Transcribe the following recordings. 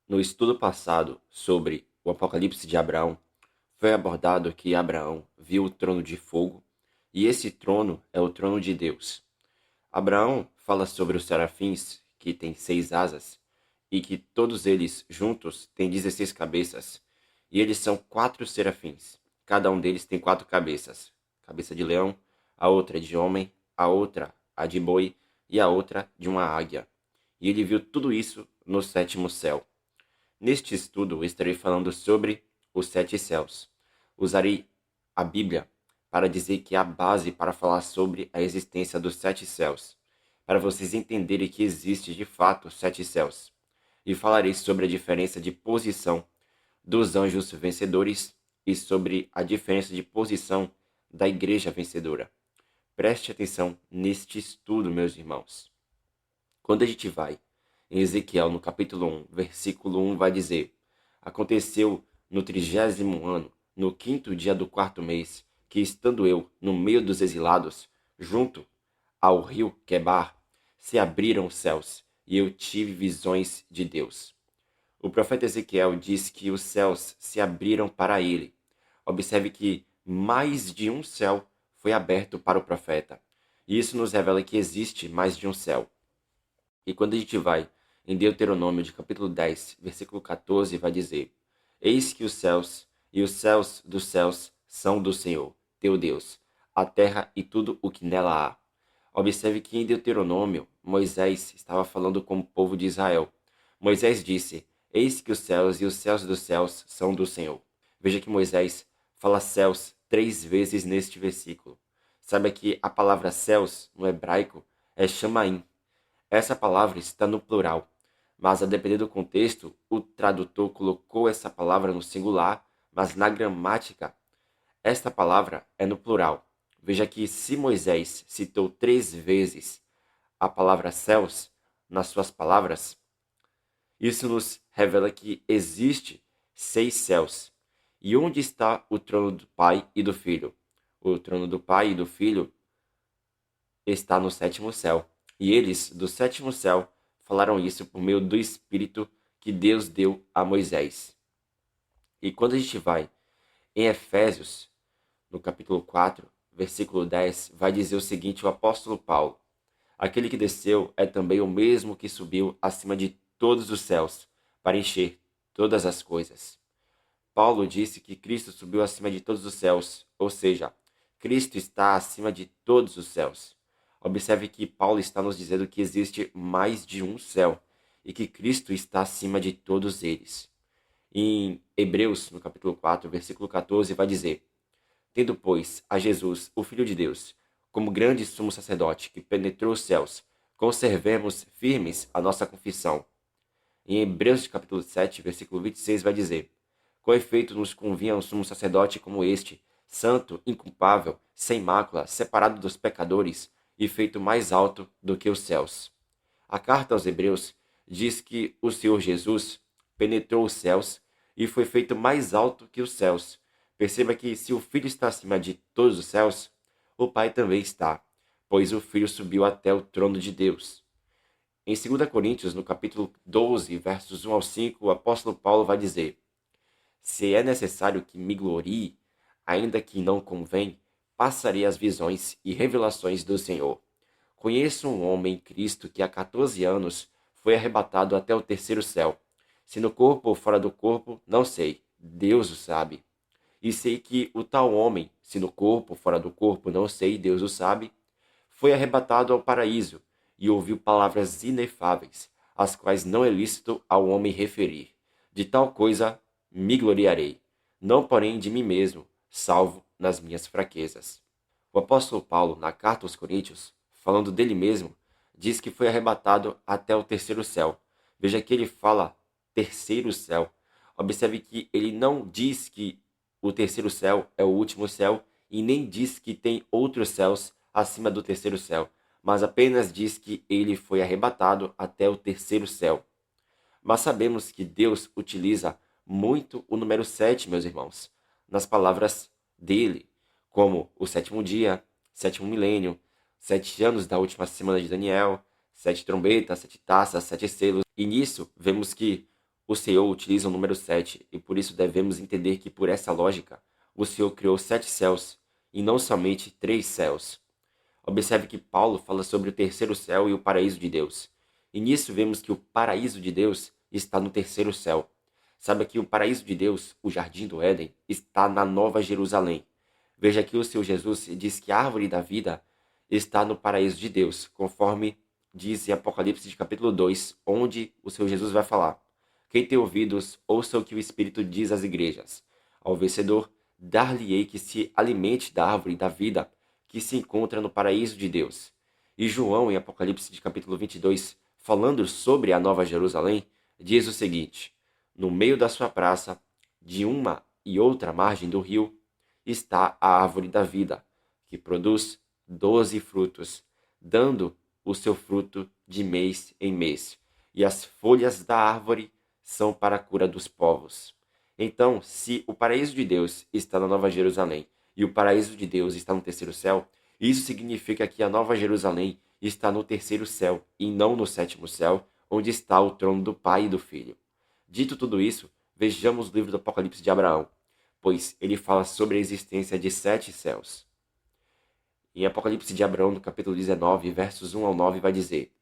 No estudo passado sobre o Apocalipse de Abraão, foi abordado que Abraão viu o trono de fogo e esse trono é o trono de Deus. Abraão fala sobre os serafins, que têm 6 asas, e que todos eles juntos têm 16 cabeças, e eles são 4 serafins. Cada um deles tem 4 cabeças: cabeça de leão, a outra é de homem, a outra a de boi e a outra de uma águia. E ele viu tudo isso no sétimo céu. Neste estudo, estarei falando sobre os 7 céus. Usarei a Bíblia para dizer que é a base para falar sobre a existência dos 7 céus, para vocês entenderem que existe de fato 7 céus. E falarei sobre a diferença de posição dos anjos vencedores e sobre a diferença de posição da igreja vencedora. Preste atenção neste estudo, meus irmãos. Quando a gente vai em Ezequiel, no capítulo 1, versículo 1, vai dizer: Aconteceu no 30º ano, no 5º dia do 4º mês, que estando eu no meio dos exilados, junto ao rio Quebar, se abriram os céus, e eu tive visões de Deus. O profeta Ezequiel diz que os céus se abriram para ele. Observe que mais de um céu foi aberto para o profeta. E isso nos revela que existe mais de um céu. E quando a gente vai em Deuteronômio, de capítulo 10, versículo 14, vai dizer: Eis que os céus e os céus dos céus são do Senhor, teu Deus, a terra e tudo o que nela há. Observe que em Deuteronômio, Moisés estava falando com o povo de Israel. Moisés disse: Eis que os céus e os céus dos céus são do Senhor. Veja que Moisés fala céus 3 vezes neste versículo. Sabe que a palavra céus, no hebraico, é chamaim. Essa palavra está no plural, mas a depender do contexto, o tradutor colocou essa palavra no singular, mas na gramática, esta palavra é no plural. Veja que se Moisés citou 3 vezes a palavra céus nas suas palavras, isso nos revela que existe 6 céus. E onde está o trono do Pai e do Filho? O trono do Pai e do Filho está no sétimo céu. E eles, do sétimo céu, falaram isso por meio do Espírito que Deus deu a Moisés. E quando a gente vai em Efésios, no capítulo 4, versículo 10, vai dizer o seguinte: o apóstolo Paulo: Aquele que desceu é também o mesmo que subiu acima de todos os céus, para encher todas as coisas. Paulo disse que Cristo subiu acima de todos os céus, ou seja, Cristo está acima de todos os céus. Observe que Paulo está nos dizendo que existe mais de um céu e que Cristo está acima de todos eles. Em Hebreus, no capítulo 4, versículo 14, vai dizer: Tendo, pois, a Jesus, o Filho de Deus, como grande sumo sacerdote que penetrou os céus, conservemos firmes a nossa confissão. Em Hebreus, capítulo 7, versículo 26, vai dizer: Com efeito, nos convinha um sumo sacerdote como este, santo, inculpável, sem mácula, separado dos pecadores e feito mais alto do que os céus. A carta aos Hebreus diz que o Senhor Jesus penetrou os céus e foi feito mais alto que os céus. Perceba que se o Filho está acima de todos os céus, o Pai também está, pois o Filho subiu até o trono de Deus. Em 2 Coríntios, no capítulo 12, versos 1 ao 5, o apóstolo Paulo vai dizer: Se é necessário que me glorie, ainda que não convém, passarei as visões e revelações do Senhor. Conheço um homem em Cristo que há 14 anos foi arrebatado até o terceiro céu. Se no corpo ou fora do corpo, não sei. Deus o sabe. E sei que o tal homem, se no corpo ou fora do corpo, não sei, Deus o sabe, foi arrebatado ao paraíso e ouviu palavras inefáveis, as quais não é lícito ao homem referir. De tal coisa me gloriarei, não porém de mim mesmo, salvo nas minhas fraquezas. O apóstolo Paulo, na carta aos Coríntios, falando dele mesmo, diz que foi arrebatado até o terceiro céu. Veja que ele fala terceiro céu. Observe que ele não diz que o terceiro céu é o último céu e nem diz que tem outros céus acima do terceiro céu, mas apenas diz que ele foi arrebatado até o terceiro céu. Mas sabemos que Deus utiliza muito o número 7, meus irmãos, nas palavras dele, como o sétimo dia, sétimo milênio, 7 anos da última semana de Daniel, 7 trombetas, 7 taças, 7 selos. E nisso vemos que o Senhor utiliza o número 7 e por isso devemos entender que, por essa lógica, o Senhor criou 7 céus e não somente 3 céus. Observe que Paulo fala sobre o terceiro céu e o paraíso de Deus. E nisso vemos que o paraíso de Deus está no terceiro céu. Saiba que o paraíso de Deus, o jardim do Éden, está na Nova Jerusalém. Veja que o Senhor Jesus diz que a árvore da vida está no paraíso de Deus, conforme diz em Apocalipse de capítulo 2, onde o Senhor Jesus vai falar: quem tem ouvidos, ouça o que o Espírito diz às igrejas. Ao vencedor, dar-lhe-ei que se alimente da árvore da vida, que se encontra no paraíso de Deus. E João, em Apocalipse de capítulo 22, falando sobre a Nova Jerusalém, diz o seguinte: no meio da sua praça, de uma e outra margem do rio, está a árvore da vida, que produz 12 frutos, dando o seu fruto de mês em mês. E as folhas da árvore são para a cura dos povos. Então, se o paraíso de Deus está na Nova Jerusalém e o paraíso de Deus está no terceiro céu, isso significa que a Nova Jerusalém está no terceiro céu e não no sétimo céu, onde está o trono do Pai e do Filho. Dito tudo isso, vejamos o livro do Apocalipse de Abraão, pois ele fala sobre a existência de 7 céus. Em Apocalipse de Abraão, no capítulo 19, versos 1 ao 9, vai dizer: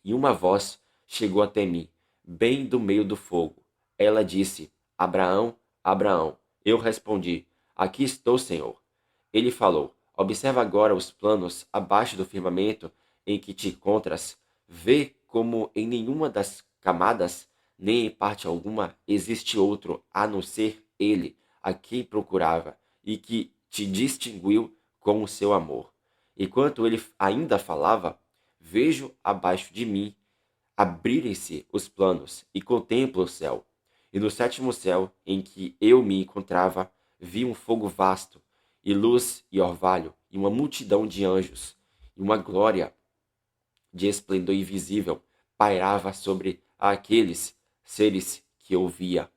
e uma voz chegou até mim, bem do meio do fogo. Ela disse: Abraão, Abraão. Eu respondi: aqui estou, Senhor. Ele falou: observa agora os planos abaixo do firmamento em que te encontras. Vê como em nenhuma das camadas, nem em parte alguma, existe outro a não ser ele, a quem procurava, e que te distinguiu com o seu amor. Enquanto ele ainda falava, vejo abaixo de mim abrirem-se os planos e contemplo o céu. E no sétimo céu, em que eu me encontrava, vi um fogo vasto, e luz e orvalho, e uma multidão de anjos, e uma glória de esplendor invisível pairava sobre aqueles seres que eu via,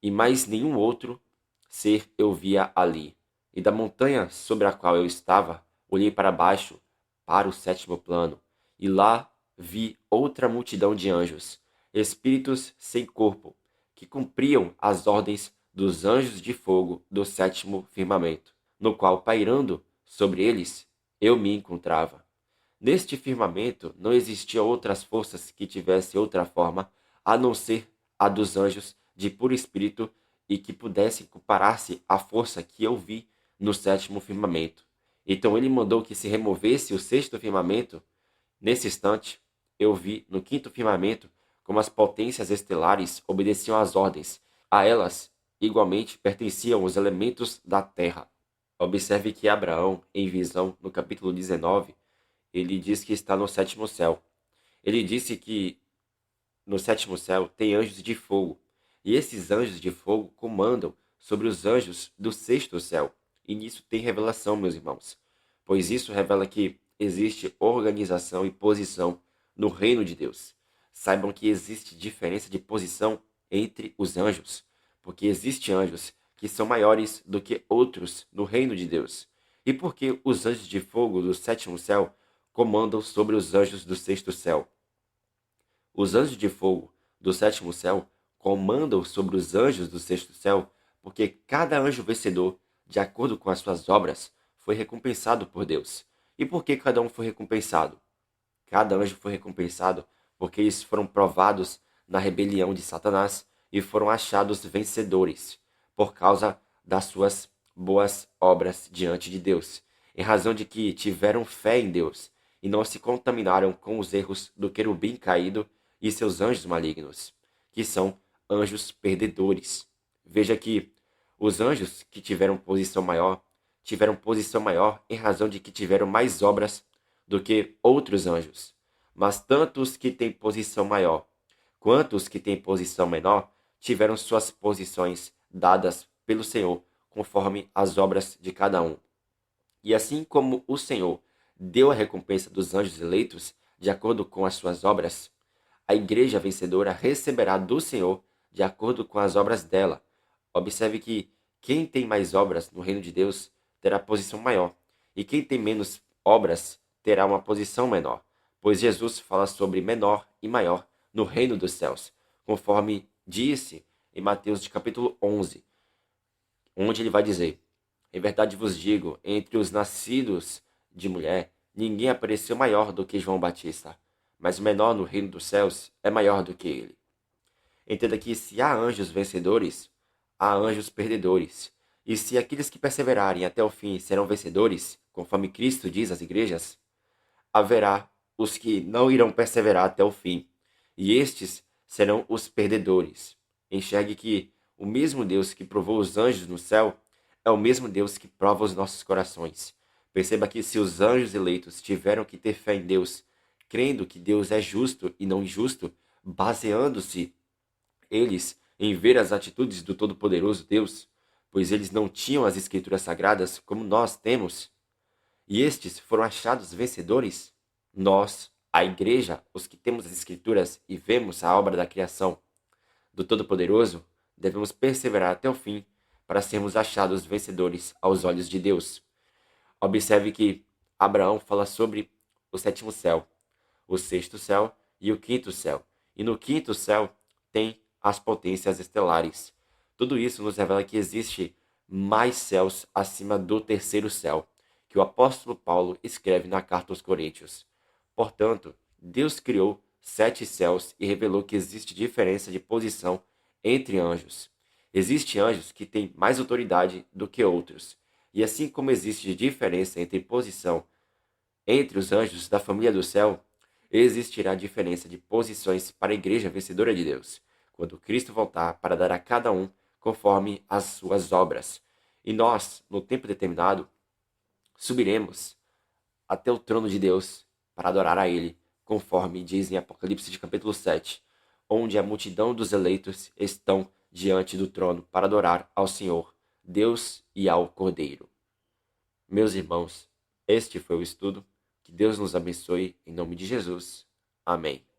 e mais nenhum outro ser eu via ali. E da montanha sobre a qual eu estava, olhei para baixo, para o sétimo plano, e lá vi outra multidão de anjos, espíritos sem corpo, que cumpriam as ordens dos anjos de fogo do sétimo firmamento, no qual, pairando sobre eles, eu me encontrava. Neste firmamento não existia outras forças que tivessem outra forma, a não ser a dos anjos de puro espírito e que pudessem comparar-se à força que eu vi no sétimo firmamento. Então ele mandou que se removesse o sexto firmamento. Nesse instante, eu vi no quinto firmamento como as potências estelares obedeciam às ordens. A elas, igualmente, pertenciam os elementos da terra. Observe que Abraão, em visão, no capítulo 19, ele diz que está no sétimo céu. Ele disse que no sétimo céu tem anjos de fogo, e esses anjos de fogo comandam sobre os anjos do sexto céu. E nisso tem revelação, meus irmãos, pois isso revela que existe organização e posição no reino de Deus. Saibam que existe diferença de posição entre os anjos, porque existem anjos que são maiores do que outros no reino de Deus. E porque os anjos de fogo do sétimo céu comandam sobre os anjos do sexto céu. Os anjos de fogo do sétimo céu comandam sobre os anjos do sexto céu, porque cada anjo vencedor, de acordo com as suas obras, foi recompensado por Deus. E por que cada um foi recompensado? Cada anjo foi recompensado porque eles foram provados na rebelião de Satanás e foram achados vencedores por causa das suas boas obras diante de Deus, em razão de que tiveram fé em Deus e não se contaminaram com os erros do querubim caído e seus anjos malignos, que são anjos perdedores. Veja que os anjos que tiveram posição maior em razão de que tiveram mais obras do que outros anjos. Mas tanto os que têm posição maior quanto os que têm posição menor tiveram suas posições dadas pelo Senhor, conforme as obras de cada um. E assim como o Senhor deu a recompensa dos anjos eleitos de acordo com as suas obras, a igreja vencedora receberá do Senhor de acordo com as obras dela. Observe que quem tem mais obras no reino de Deus terá posição maior, e quem tem menos obras terá uma posição menor, pois Jesus fala sobre menor e maior no reino dos céus, conforme disse em Mateus de capítulo 11, onde ele vai dizer: Em verdade vos digo, entre os nascidos de mulher, ninguém apareceu maior do que João Batista, mas o menor no reino dos céus é maior do que ele. Entenda que se há anjos vencedores, há anjos perdedores. E se aqueles que perseverarem até o fim serão vencedores, conforme Cristo diz às igrejas, haverá os que não irão perseverar até o fim, e estes serão os perdedores. Enxergue que o mesmo Deus que provou os anjos no céu é o mesmo Deus que prova os nossos corações. Perceba que se os anjos eleitos tiveram que ter fé em Deus, crendo que Deus é justo e não injusto, baseando-se eles em ver as atitudes do Todo-Poderoso Deus, pois eles não tinham as Escrituras Sagradas como nós temos, e estes foram achados vencedores, nós, a Igreja, os que temos as Escrituras e vemos a obra da criação do Todo-Poderoso, devemos perseverar até o fim para sermos achados vencedores aos olhos de Deus. Observe que Abraão fala sobre o sétimo céu, o sexto céu e o quinto céu. E no quinto céu tem as potências estelares. Tudo isso nos revela que existe mais céus acima do terceiro céu, que o apóstolo Paulo escreve na carta aos Coríntios. Portanto, Deus criou 7 céus e revelou que existe diferença de posição entre anjos. Existem anjos que têm mais autoridade do que outros. E assim como existe diferença entre posição entre os anjos da família do céu, existirá diferença de posições para a igreja vencedora de Deus, quando Cristo voltar para dar a cada um conforme as suas obras. E nós, no tempo determinado, subiremos até o trono de Deus para adorar a Ele, conforme diz em Apocalipse de capítulo 7, onde a multidão dos eleitos estão diante do trono para adorar ao Senhor, Deus e ao Cordeiro. Meus irmãos, este foi o estudo. Que Deus nos abençoe em nome de Jesus. Amém.